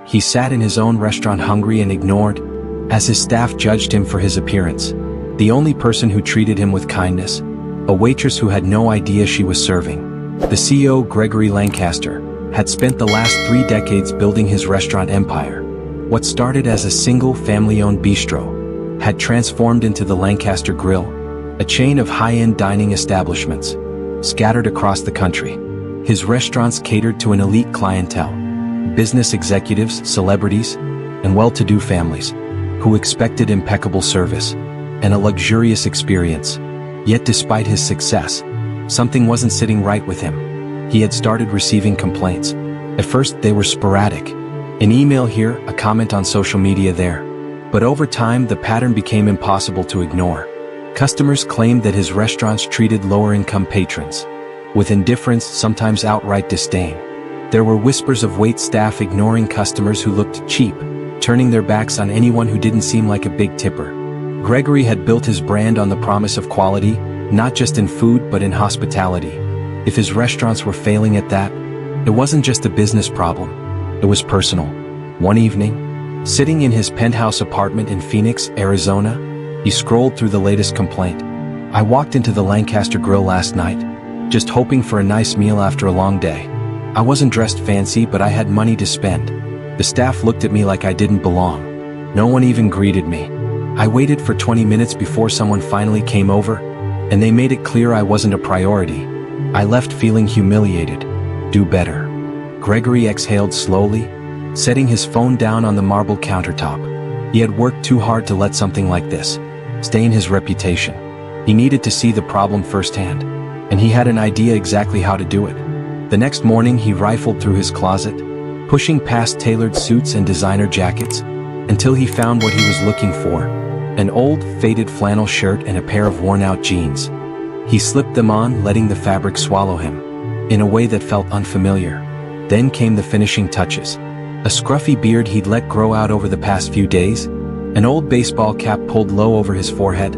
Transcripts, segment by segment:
He sat in his own restaurant hungry and ignored, as his staff judged him for his appearance. The only person who treated him with kindness, a waitress who had no idea she was serving. The CEO, Gregory Lancaster, had spent the last 3 decades building his restaurant empire. What started as a single family-owned bistro had transformed into the Lancaster Grill, a chain of high-end dining establishments scattered across the country. His restaurants catered to an elite clientele, business executives, celebrities, and well-to-do families who expected impeccable service and a luxurious experience. Yet despite his success, something wasn't sitting right with him. He had started receiving complaints. At first, they were sporadic. An email here, a comment on social media there. But over time, the pattern became impossible to ignore. Customers claimed that his restaurants treated lower-income patrons with indifference, sometimes outright disdain. There were whispers of wait staff ignoring customers who looked cheap, turning their backs on anyone who didn't seem like a big tipper. Gregory had built his brand on the promise of quality, not just in food but in hospitality. If his restaurants were failing at that, it wasn't just a business problem, it was personal. One evening, sitting in his penthouse apartment in Phoenix, Arizona, he scrolled through the latest complaint. "I walked into the Lancaster Grill last night, just hoping for a nice meal after a long day. I wasn't dressed fancy, but I had money to spend. The staff looked at me like I didn't belong. No one even greeted me. I waited for 20 minutes before someone finally came over, and they made it clear I wasn't a priority. I left feeling humiliated. Do better." Gregory exhaled slowly, setting his phone down on the marble countertop. He had worked too hard to let something like this stain his reputation. He needed to see the problem firsthand, and he had an idea exactly how to do it. The next morning he rifled through his closet, pushing past tailored suits and designer jackets, until he found what he was looking for: an old, faded flannel shirt and a pair of worn-out jeans. He slipped them on, letting the fabric swallow him, in a way that felt unfamiliar. Then came the finishing touches. A scruffy beard he'd let grow out over the past few days, an old baseball cap pulled low over his forehead,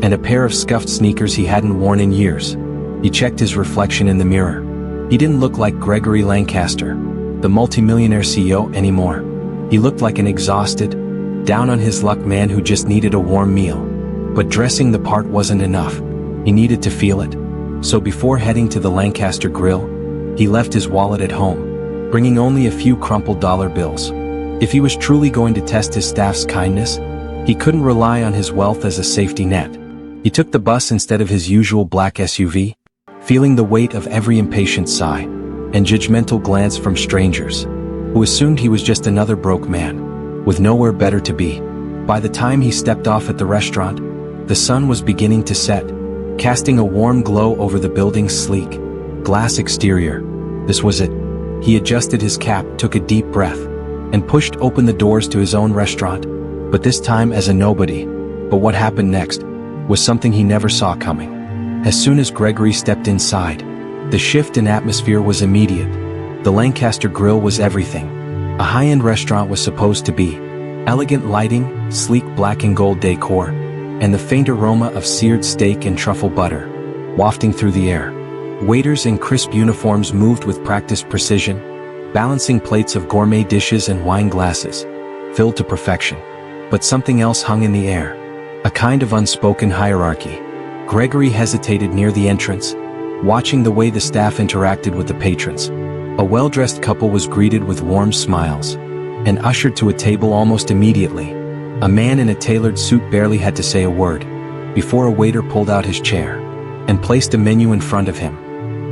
and a pair of scuffed sneakers he hadn't worn in years. He checked his reflection in the mirror. He didn't look like Gregory Lancaster, the multimillionaire CEO, anymore. He looked like an exhausted, down-on-his-luck man who just needed a warm meal. But dressing the part wasn't enough. He needed to feel it. So before heading to the Lancaster Grill, he left his wallet at home, bringing only a few crumpled dollar bills. If he was truly going to test his staff's kindness, he couldn't rely on his wealth as a safety net. He took the bus instead of his usual black SUV, feeling the weight of every impatient sigh and judgmental glance from strangers, who assumed he was just another broke man, with nowhere better to be. By the time he stepped off at the restaurant, the sun was beginning to set, casting a warm glow over the building's sleek, glass exterior. This was it. He adjusted his cap, took a deep breath, and pushed open the doors to his own restaurant, but this time as a nobody. But what happened next was something he never saw coming. As soon as Gregory stepped inside, the shift in atmosphere was immediate. The Lancaster Grill was everything a high-end restaurant was supposed to be. Elegant lighting, sleek black and gold decor, and the faint aroma of seared steak and truffle butter wafting through the air. Waiters in crisp uniforms moved with practiced precision, balancing plates of gourmet dishes and wine glasses, filled to perfection. But something else hung in the air, a kind of unspoken hierarchy. Gregory hesitated near the entrance, watching the way the staff interacted with the patrons. A well-dressed couple was greeted with warm smiles and ushered to a table almost immediately. A man in a tailored suit barely had to say a word before a waiter pulled out his chair and placed a menu in front of him.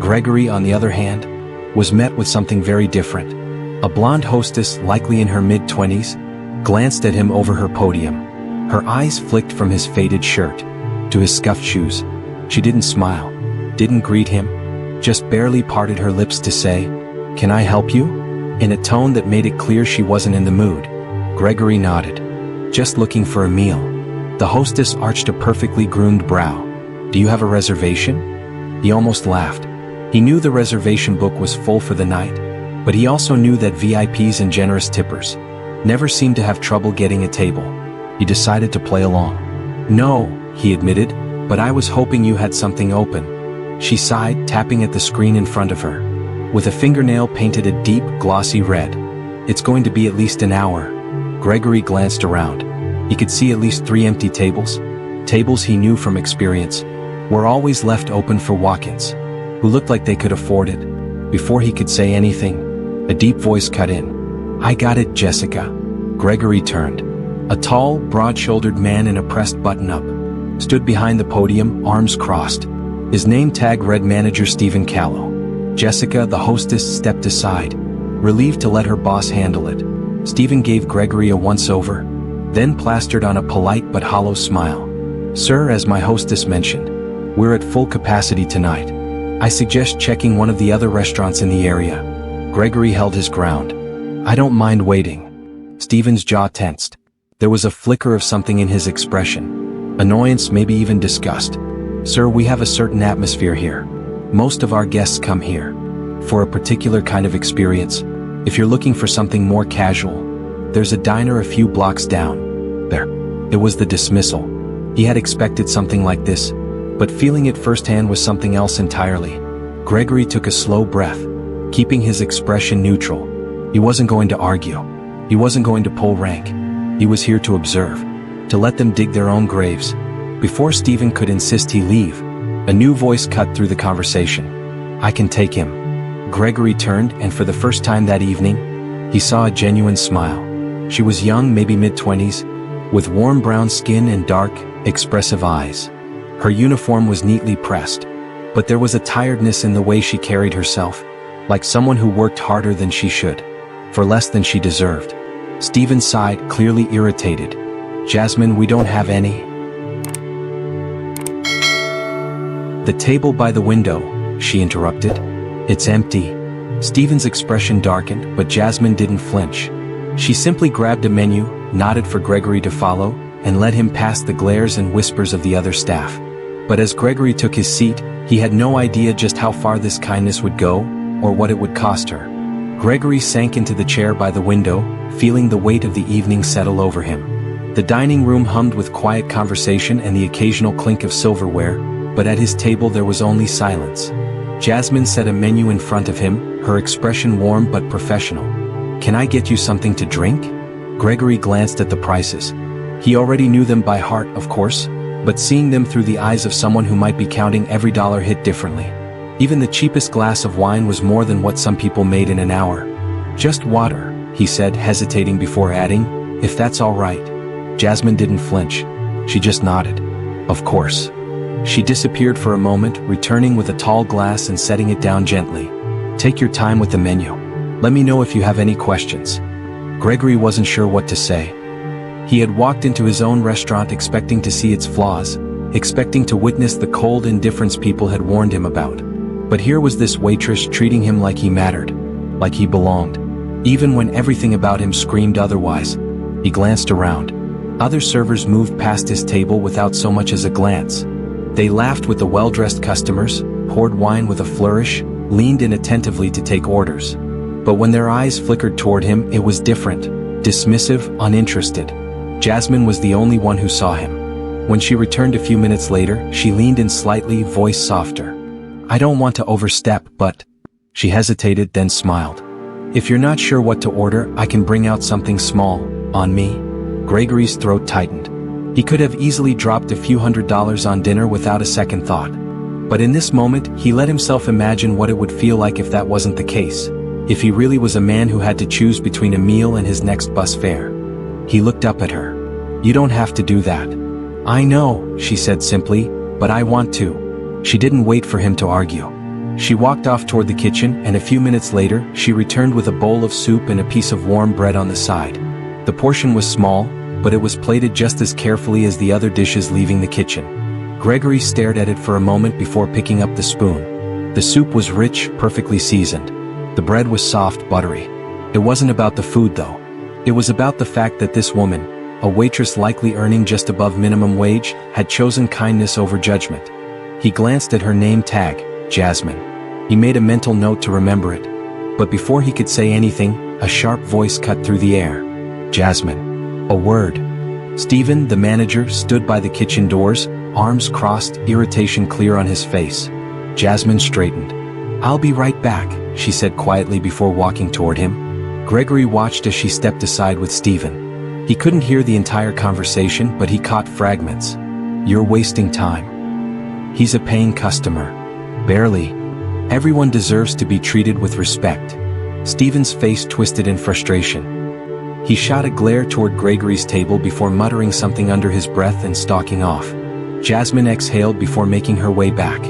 Gregory, on the other hand, was met with something very different. A blonde hostess, likely in her mid-20s, glanced at him over her podium. Her eyes flicked from his faded shirt to his scuffed shoes. She didn't smile, didn't greet him, just barely parted her lips to say, "Can I help you?" in a tone that made it clear she wasn't in the mood. Gregory nodded. "Just looking for a meal." The hostess arched a perfectly groomed brow. "Do you have a reservation?" He almost laughed. He knew the reservation book was full for the night, but he also knew that VIPs and generous tippers never seemed to have trouble getting a table. He decided to play along. "No," he admitted, "but I was hoping you had something open." She sighed, tapping at the screen in front of her. With a fingernail painted a deep, glossy red, It's going to be at least an hour. Gregory glanced around. He could see at least 3 empty tables. Tables he knew from experience were always left open for walk-ins who looked like they could afford it. Before he could say anything, a deep voice cut in. "I got it, Jessica." Gregory turned. A tall, broad-shouldered man in a pressed button-up stood behind the podium, arms crossed. His name tag read Manager Stephen Callow. Jessica, the hostess, stepped aside, relieved to let her boss handle it. Stephen gave Gregory a once-over, then plastered on a polite but hollow smile. "Sir, as my hostess mentioned, we're at full capacity tonight. I suggest checking one of the other restaurants in the area." Gregory held his ground. "I don't mind waiting." Stephen's jaw tensed. There was a flicker of something in his expression. Annoyance, maybe even disgust. "Sir, we have a certain atmosphere here. Most of our guests come here for a particular kind of experience. If you're looking for something more casual, there's a diner a few blocks down there." It was the dismissal. He had expected something like this, but feeling it firsthand was something else entirely. Gregory took a slow breath, keeping his expression neutral. He wasn't going to argue. He wasn't going to pull rank. He was here to observe, to let them dig their own graves. Before Stephen could insist he leave, a new voice cut through the conversation. "I can take him." Gregory turned, and for the first time that evening, he saw a genuine smile. She was young, maybe mid-20s, with warm brown skin and dark, expressive eyes. Her uniform was neatly pressed, but there was a tiredness in the way she carried herself, like someone who worked harder than she should, for less than she deserved. Stephen sighed, clearly irritated. "Jasmine, we don't have any." "The table by the window," she interrupted. "It's empty." Stephen's expression darkened, but Jasmine didn't flinch. She simply grabbed a menu, nodded for Gregory to follow, and led him past the glares and whispers of the other staff. But as Gregory took his seat, he had no idea just how far this kindness would go, or what it would cost her. Gregory sank into the chair by the window, feeling the weight of the evening settle over him. The dining room hummed with quiet conversation and the occasional clink of silverware, but at his table there was only silence. Jasmine set a menu in front of him, her expression warm but professional. "Can I get you something to drink?" Gregory glanced at the prices. He already knew them by heart, of course, but seeing them through the eyes of someone who might be counting every dollar hit differently. Even the cheapest glass of wine was more than what some people made in an hour. "Just water," he said, hesitating before adding, "if that's all right." Jasmine didn't flinch. She just nodded. "Of course." She disappeared for a moment, returning with a tall glass and setting it down gently. "Take your time with the menu. Let me know if you have any questions." Gregory wasn't sure what to say. He had walked into his own restaurant expecting to see its flaws, expecting to witness the cold indifference people had warned him about. But here was this waitress treating him like he mattered, like he belonged, even when everything about him screamed otherwise. He glanced around. Other servers moved past his table without so much as a glance. They laughed with the well-dressed customers, poured wine with a flourish, leaned in attentively to take orders. But when their eyes flickered toward him, it was different, dismissive, uninterested. Jasmine was the only one who saw him. When she returned a few minutes later, she leaned in slightly, voice softer. "I don't want to overstep, but..." She hesitated, then smiled. "If you're not sure what to order, I can bring out something small, on me." Gregory's throat tightened. He could have easily dropped a few $100s on dinner without a second thought. But in this moment, he let himself imagine what it would feel like if that wasn't the case. If he really was a man who had to choose between a meal and his next bus fare. He looked up at her. "You don't have to do that." "I know," she said simply, "but I want to." She didn't wait for him to argue. She walked off toward the kitchen, and a few minutes later, she returned with a bowl of soup and a piece of warm bread on the side. The portion was small, but it was plated just as carefully as the other dishes leaving the kitchen. Gregory stared at it for a moment before picking up the spoon. The soup was rich, perfectly seasoned. The bread was soft, buttery. It wasn't about the food though. It was about the fact that this woman, a waitress likely earning just above minimum wage, had chosen kindness over judgment. He glanced at her name tag, Jasmine. He made a mental note to remember it. But before he could say anything, a sharp voice cut through the air. "Jasmine." A word. Stephen, the manager, stood by the kitchen doors, arms crossed, irritation clear on his face. Jasmine straightened. "I'll be right back," she said quietly before walking toward him. Gregory watched as she stepped aside with Stephen. He couldn't hear the entire conversation, but he caught fragments. "You're wasting time. He's a paying customer." "Barely. Everyone deserves to be treated with respect." Stephen's face twisted in frustration. He shot a glare toward Gregory's table before muttering something under his breath and stalking off. Jasmine exhaled before making her way back.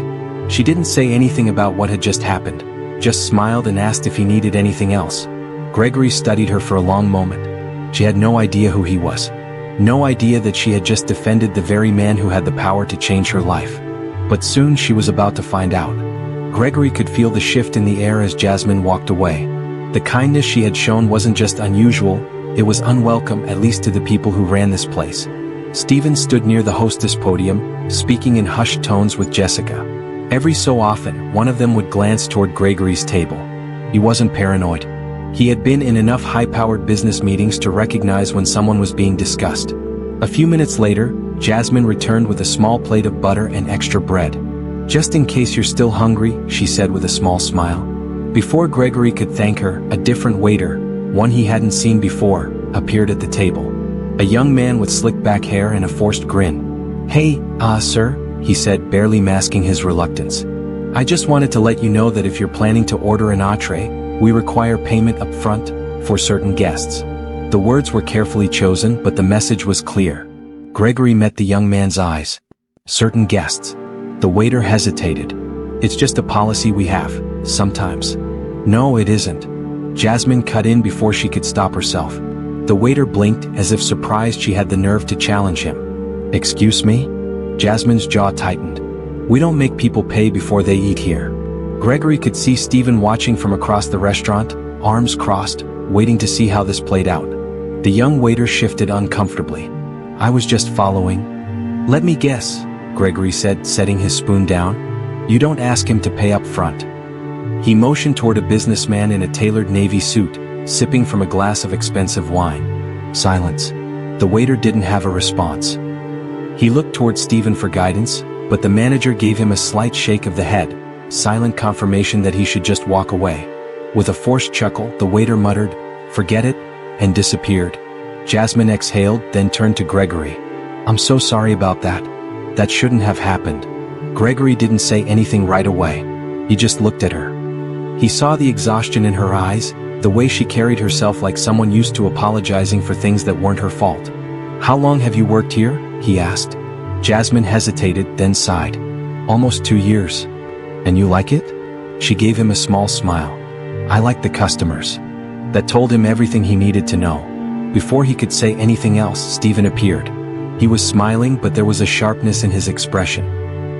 She didn't say anything about what had just happened, just smiled and asked if he needed anything else. Gregory studied her for a long moment. She had no idea who he was. No idea that she had just defended the very man who had the power to change her life. But soon she was about to find out. Gregory could feel the shift in the air as Jasmine walked away. The kindness she had shown wasn't just unusual, it was unwelcome, at least to the people who ran this place. Stephen stood near the hostess podium, speaking in hushed tones with Jessica. Every so often, one of them would glance toward Gregory's table. He wasn't paranoid. He had been in enough high-powered business meetings to recognize when someone was being discussed. A few minutes later, Jasmine returned with a small plate of butter and extra bread. "Just in case you're still hungry," she said with a small smile. Before Gregory could thank her, a different waiter, one he hadn't seen before, appeared at the table. A young man with slick back hair and a forced grin. "Hey, sir," he said, barely masking his reluctance. "I just wanted to let you know that if you're planning to order an entree, we require payment up front for certain guests." The words were carefully chosen, but the message was clear. Gregory met the young man's eyes. "Certain guests." The waiter hesitated. "It's just a policy we have, sometimes." "No, it isn't." Jasmine cut in before she could stop herself. The waiter blinked, as if surprised she had the nerve to challenge him. "Excuse me?" Jasmine's jaw tightened. "We don't make people pay before they eat here." Gregory could see Stephen watching from across the restaurant, arms crossed, waiting to see how this played out. The young waiter shifted uncomfortably. "I was just following." "Let me guess," Gregory said, setting his spoon down. "You don't ask him to pay up front." He motioned toward a businessman in a tailored navy suit, sipping from a glass of expensive wine. Silence. The waiter didn't have a response. He looked toward Stephen for guidance, but the manager gave him a slight shake of the head, silent confirmation that he should just walk away. With a forced chuckle, the waiter muttered, "Forget it," and disappeared. Jasmine exhaled, then turned to Gregory. "I'm so sorry about that. That shouldn't have happened." Gregory didn't say anything right away. He just looked at her. He saw the exhaustion in her eyes, the way she carried herself like someone used to apologizing for things that weren't her fault. "How long have you worked here?" he asked. Jasmine hesitated, then sighed. "Almost 2 years." "And you like it?" She gave him a small smile. "I like the customers." That told him everything he needed to know. Before he could say anything else, Stephen appeared. He was smiling, but there was a sharpness in his expression.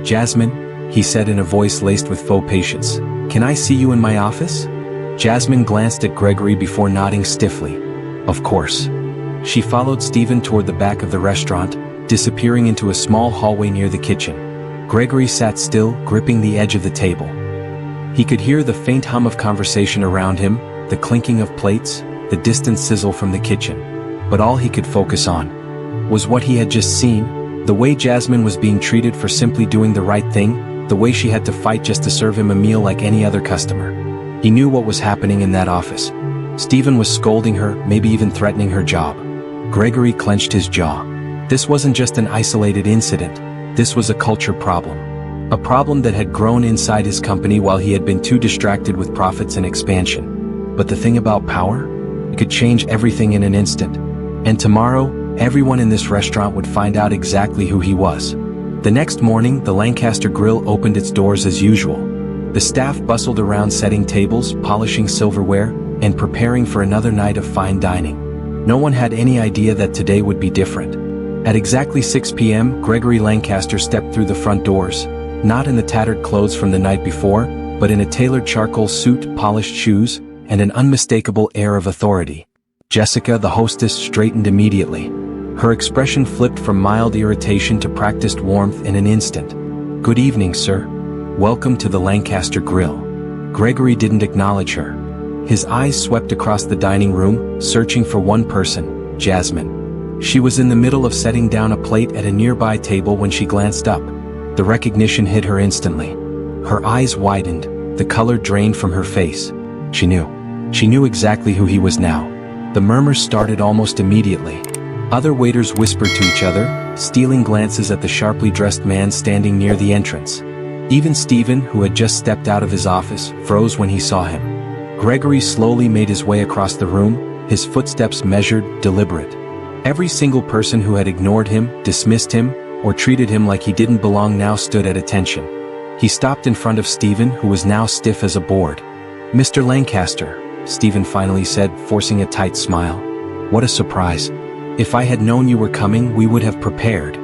"Jasmine," he said in a voice laced with faux patience, "can I see you in my office?" Jasmine glanced at Gregory before nodding stiffly. "Of course." She followed Stephen toward the back of the restaurant, disappearing into a small hallway near the kitchen. Gregory sat still, gripping the edge of the table. He could hear the faint hum of conversation around him, the clinking of plates, the distant sizzle from the kitchen. But all he could focus on was what he had just seen, the way Jasmine was being treated for simply doing the right thing, the way she had to fight just to serve him a meal like any other customer. He knew what was happening in that office. Stephen was scolding her, maybe even threatening her job. Gregory clenched his jaw. This wasn't just an isolated incident, this was a culture problem. A problem that had grown inside his company while he had been too distracted with profits and expansion. But the thing about power? It could change everything in an instant. And tomorrow, everyone in this restaurant would find out exactly who he was. The next morning, the Lancaster Grill opened its doors as usual. The staff bustled around setting tables, polishing silverware, and preparing for another night of fine dining. No one had any idea that today would be different. At exactly 6 p.m., Gregory Lancaster stepped through the front doors, not in the tattered clothes from the night before, but in a tailored charcoal suit, polished shoes, and an unmistakable air of authority. Jessica, the hostess, straightened immediately. Her expression flipped from mild irritation to practiced warmth in an instant. "Good evening, sir. Welcome to the Lancaster Grill." Gregory didn't acknowledge her. His eyes swept across the dining room, searching for one person, Jasmine. She was in the middle of setting down a plate at a nearby table when she glanced up. The recognition hit her instantly. Her eyes widened, the color drained from her face. She knew. She knew exactly who he was now. The murmurs started almost immediately. Other waiters whispered to each other, stealing glances at the sharply dressed man standing near the entrance. Even Stephen, who had just stepped out of his office, froze when he saw him. Gregory slowly made his way across the room, his footsteps measured, deliberate. Every single person who had ignored him, dismissed him, or treated him like he didn't belong now stood at attention. He stopped in front of Stephen, who was now stiff as a board. "Mr. Lancaster," Stephen finally said, forcing a tight smile. "What a surprise. If I had known you were coming, we would have prepared.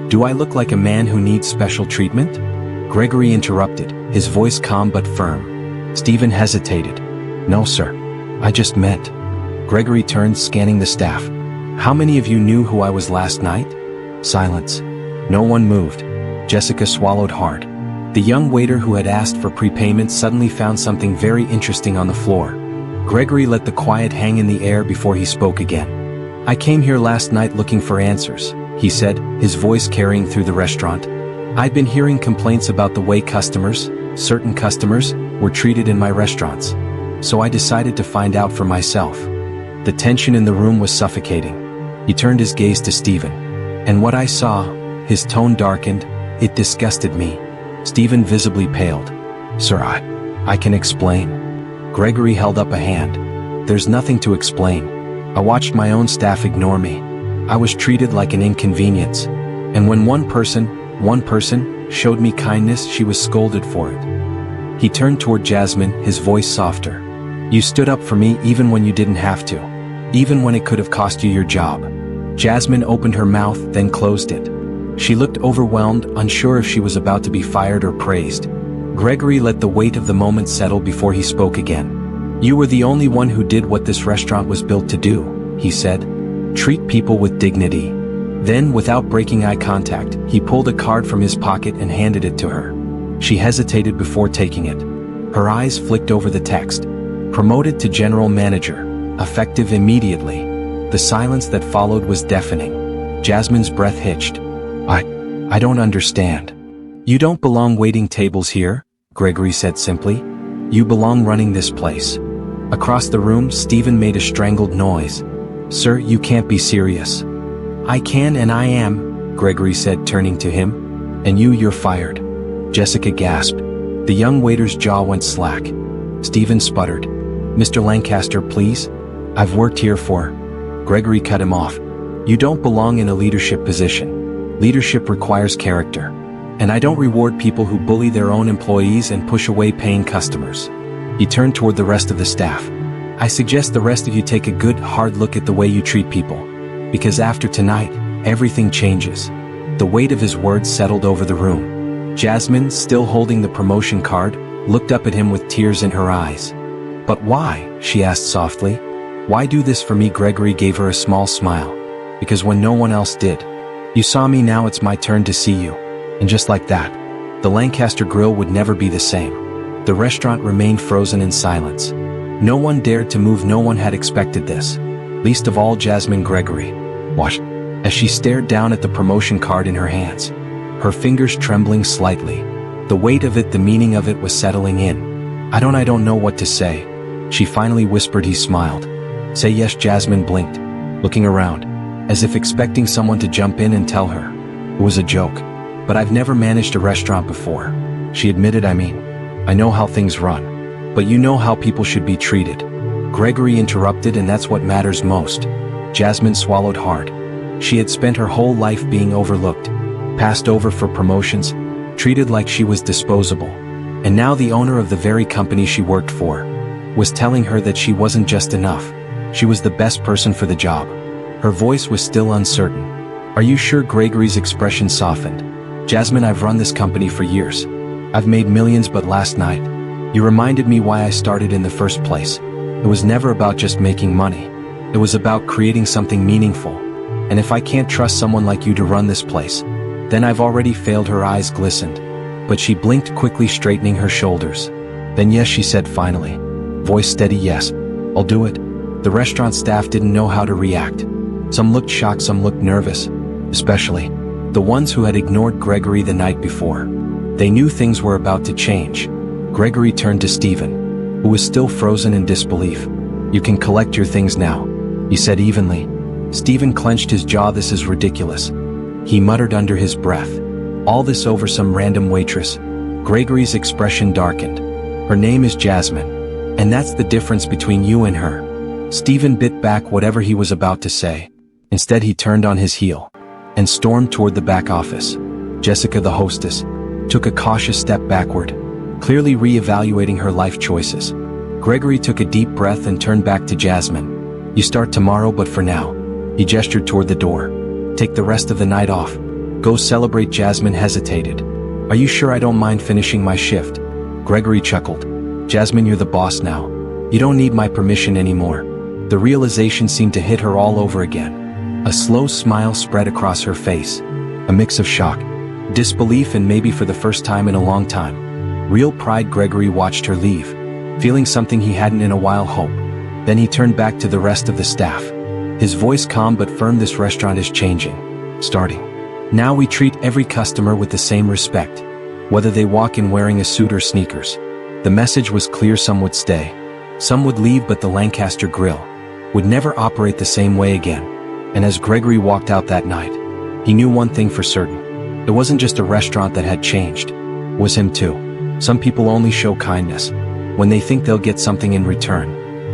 Do I look like a man who needs special treatment?" Gregory interrupted, his voice calm but firm. Stephen hesitated. "No, sir. I just met." Gregory turned, scanning the staff. "How many of you knew who I was last night?" Silence. No one moved. Jessica swallowed hard. The young waiter who had asked for prepayment suddenly found something very interesting on the floor. Gregory let the quiet hang in the air before he spoke again. "I came here last night looking for answers," he said, his voice carrying through the restaurant. "I'd been hearing complaints about the way certain customers, were treated in my restaurants. So I decided to find out for myself." The tension in the room was suffocating. He turned his gaze to Stephen. "And what I saw," his tone darkened, "it disgusted me." Stephen visibly paled. "Sir, I can explain." Gregory held up a hand. "There's nothing to explain. I watched my own staff ignore me. I was treated like an inconvenience. And when one person, showed me kindness, she was scolded for it." He turned toward Jasmine, his voice softer. "You stood up for me even when you didn't have to. Even when it could have cost you your job." Jasmine opened her mouth, then closed it. She looked overwhelmed, unsure if she was about to be fired or praised. Gregory let the weight of the moment settle before he spoke again. "You were the only one who did what this restaurant was built to do," he said. "Treat people with dignity." Then, without breaking eye contact, he pulled a card from his pocket and handed it to her. She hesitated before taking it. Her eyes flicked over the text. "Promoted to general manager. Effective immediately." The silence that followed was deafening. Jasmine's breath hitched. I don't understand." "You don't belong waiting tables here," Gregory said simply. "You belong running this place." Across the room, Stephen made a strangled noise. "Sir, you can't be serious." "I can and I am," Gregory said, turning to him. "And you're fired." Jessica gasped. The young waiter's jaw went slack. Stephen sputtered. "Mr. Lancaster, please. I've worked here for—" Gregory cut him off. "You don't belong in a leadership position. Leadership requires character. And I don't reward people who bully their own employees and push away paying customers." He turned toward the rest of the staff. "I suggest the rest of you take a good, hard look at the way you treat people. Because after tonight, everything changes." The weight of his words settled over the room. Jasmine, still holding the promotion card, looked up at him with tears in her eyes. "But why?" she asked softly. "Why do this for me?" Gregory gave her a small smile. "Because when no one else did. You saw me, now it's my turn to see you." And just like that, the Lancaster Grill would never be the same. The restaurant remained frozen in silence. No one dared to move. No one had expected this. Least of all Jasmine. Gregory watched as she stared down at the promotion card in her hands, her fingers trembling slightly. The weight of it, the meaning of it was settling in. I don't know what to say," she finally whispered. He smiled. "Say yes." Jasmine blinked, looking around, as if expecting someone to jump in and tell her. It was a joke. "But I've never managed a restaurant before," she admitted. I know how things run. But you know how people should be treated." Gregory interrupted. "And that's what matters most." Jasmine swallowed hard. She had spent her whole life being overlooked, passed over for promotions, treated like she was disposable. And now the owner of the very company she worked for was telling her that she wasn't just enough. She was the best person for the job. Her voice was still uncertain. "Are you sure?" Gregory's expression softened. "Jasmine, I've run this company for years. I've made millions, but last night, you reminded me why I started in the first place. It was never about just making money. It was about creating something meaningful. And if I can't trust someone like you to run this place, then I've already failed." Her eyes glistened, but she blinked quickly, straightening her shoulders. "Then yes," she said finally, voice steady. "Yes, I'll do it." The restaurant staff didn't know how to react. Some looked shocked, some looked nervous, especially the ones who had ignored Gregory the night before. They knew things were about to change. Gregory turned to Stephen. who was still frozen in disbelief. "You can collect your things now," he said evenly. Stephen clenched his jaw. "This is ridiculous," he muttered under his breath. "All this over some random waitress?" Gregory's expression darkened. "Her name is Jasmine. And that's the difference between you and her." Stephen bit back whatever he was about to say. Instead, he turned on his heel and stormed toward the back office. Jessica, the hostess, took a cautious step backward, clearly re-evaluating her life choices. Gregory took a deep breath and turned back to Jasmine. "You start tomorrow, but for now," he gestured toward the door, "take the rest of the night off. Go celebrate." Jasmine hesitated. "Are you sure I don't mind finishing my shift?" Gregory chuckled. "Jasmine, you're the boss now. You don't need my permission anymore." The realization seemed to hit her all over again. A slow smile spread across her face, a mix of shock, disbelief, and maybe for the first time in a long time, real pride. Gregory watched her leave, feeling something he hadn't in a while: hope. Then he turned back to the rest of the staff, his voice calm but firm. "This restaurant is changing. Starting now, we treat every customer with the same respect, whether they walk in wearing a suit or sneakers." The message was clear: some would stay, some would leave, but the Lancaster Grill would never operate the same way again. And as Gregory walked out that night, he knew one thing for certain. It wasn't just a restaurant that had changed. It was him too. Some people only show kindness when they think they'll get something in return.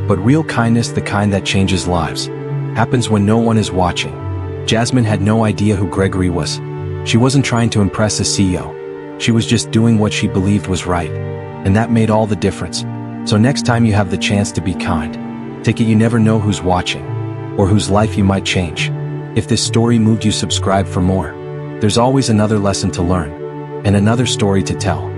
But real kindness, the kind that changes lives, happens when no one is watching. Jasmine had no idea who Gregory was. She wasn't trying to impress a CEO. She was just doing what she believed was right. And that made all the difference. So next time you have the chance to be kind, take it. You never know who's watching, or whose life you might change. If this story moved you, subscribe for more. There's always another lesson to learn, and another story to tell.